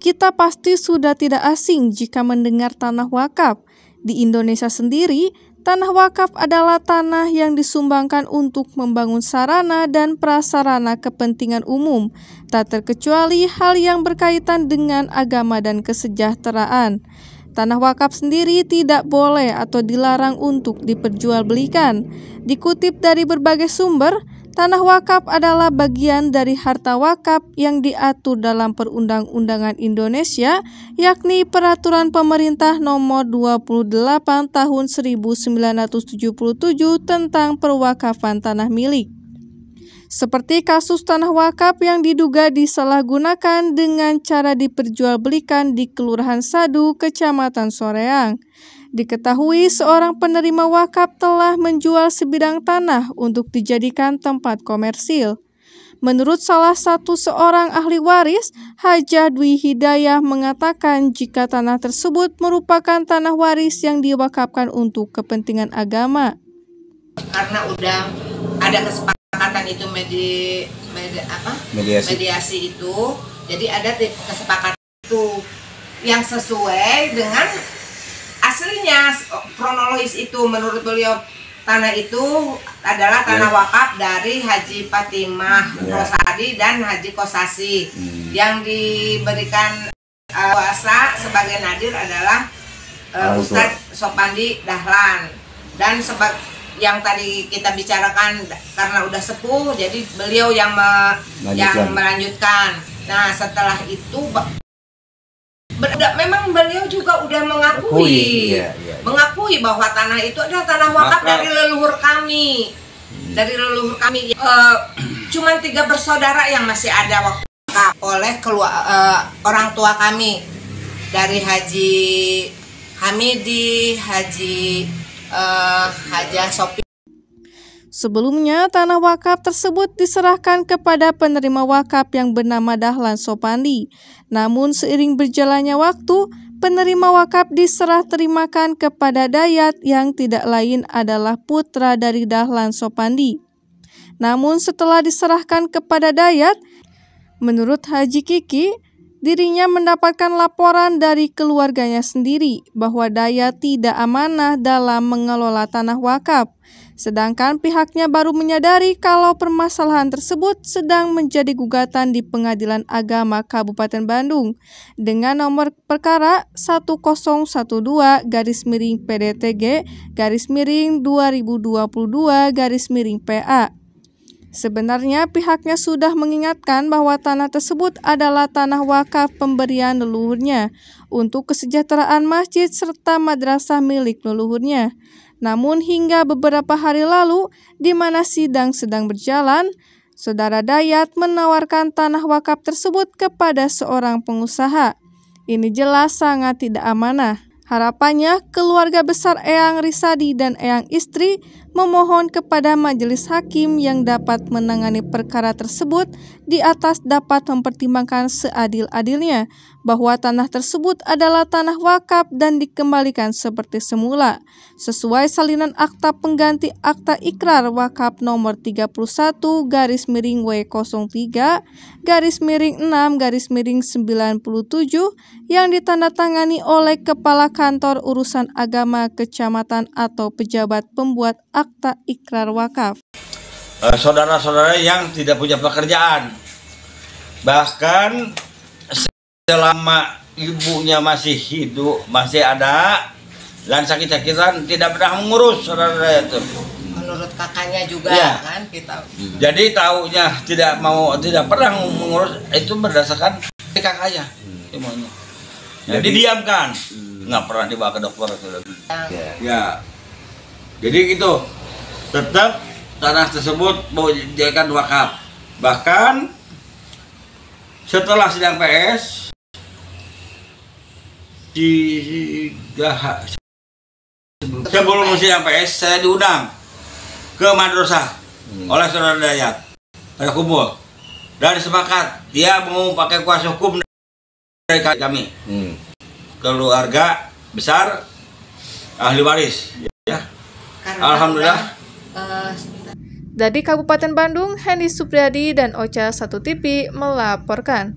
Kita pasti sudah tidak asing jika mendengar tanah wakaf. Di Indonesia sendiri, tanah wakaf adalah tanah yang disumbangkan untuk membangun sarana dan prasarana kepentingan umum, tak terkecuali hal yang berkaitan dengan agama dan kesejahteraan. Tanah wakaf sendiri tidak boleh atau dilarang untuk diperjualbelikan. Dikutip dari berbagai sumber, tanah wakaf adalah bagian dari harta wakaf yang diatur dalam Perundang-undangan Indonesia, yakni Peraturan Pemerintah Nomor 28 Tahun 1977 tentang perwakafan tanah milik. Seperti kasus tanah wakaf yang diduga disalahgunakan dengan cara diperjualbelikan di Kelurahan Sadu, Kecamatan Soreang. Diketahui seorang penerima wakaf telah menjual sebidang tanah untuk dijadikan tempat komersil. Menurut salah satu seorang ahli waris, Hajah Dwi Hidayah mengatakan jika tanah tersebut merupakan tanah waris yang diwakafkan untuk kepentingan agama. Karena udah ada kesepakatan itu mediasi itu, jadi ada kesepakatan itu yang sesuai dengan aslinya kronologis itu. Menurut beliau tanah itu adalah tanah wakaf dari Haji Fatimah Rosadi dan Haji Kosasi. Yang diberikan kuasa sebagai nadir adalah Ustadz Sopandi Dahlan, dan yang tadi kita bicarakan karena udah sepuh, jadi beliau yang melanjutkan. Nah, setelah itu memang beliau juga udah mengakui bahwa tanah itu adalah tanah wakaf dari leluhur kami. Cuman 3 bersaudara yang masih ada wakaf oleh orang tua kami, dari Haji Hamidi, Hajah Sopi. Sebelumnya, tanah wakaf tersebut diserahkan kepada penerima wakaf yang bernama Dahlan Sopandi. Namun seiring berjalannya waktu, penerima wakaf diserah terimakan kepada Dayat yang tidak lain adalah putra dari Dahlan Sopandi. Namun setelah diserahkan kepada Dayat, menurut Haji Kiki, dirinya mendapatkan laporan dari keluarganya sendiri bahwa Dayat tidak amanah dalam mengelola tanah wakaf. Sedangkan pihaknya baru menyadari kalau permasalahan tersebut sedang menjadi gugatan di Pengadilan Agama Kabupaten Bandung dengan nomor perkara 1012-PDTG-2022-PA. Sebenarnya pihaknya sudah mengingatkan bahwa tanah tersebut adalah tanah wakaf pemberian leluhurnya untuk kesejahteraan masjid serta madrasah milik leluhurnya. Namun hingga beberapa hari lalu, di mana sidang sedang berjalan, Saudara Dayat menawarkan tanah wakaf tersebut kepada seorang pengusaha. Ini jelas sangat tidak amanah. Harapannya, keluarga besar Eyang Risadi dan Eyang istri memohon kepada majelis hakim yang dapat menangani perkara tersebut di atas dapat mempertimbangkan seadil-adilnya bahwa tanah tersebut adalah tanah wakaf dan dikembalikan seperti semula, sesuai salinan akta pengganti akta ikrar wakaf nomor 31-W03-6-6-97 yang ditandatangani oleh Kepala Kantor Urusan Agama Kecamatan atau pejabat pembuat akta ikrar wakaf. Saudara-saudara yang tidak punya pekerjaan, bahkan selama ibunya masih hidup, masih ada dan sakit-sakitan, tidak pernah mengurus saudara itu. Menurut kakaknya juga kan kita. Jadi taunya tidak pernah mengurus itu berdasarkan kakaknya semuanya. Jadi didiamkan, nggak pernah dibawa ke dokter. Ya. Jadi gitu, tetap tanah tersebut mau dijadikan wakaf. Bahkan setelah sidang PS, sebelum sidang PS saya diundang ke madrasah oleh saudara Dayat, pada kumpul dan sepakat dia mau pakai kuasa hukum dari kami, keluarga besar ahli waris. Ya. Alhamdulillah. Dari Kabupaten Bandung, Hendy Supriyadi dan Ocha 1 TV melaporkan.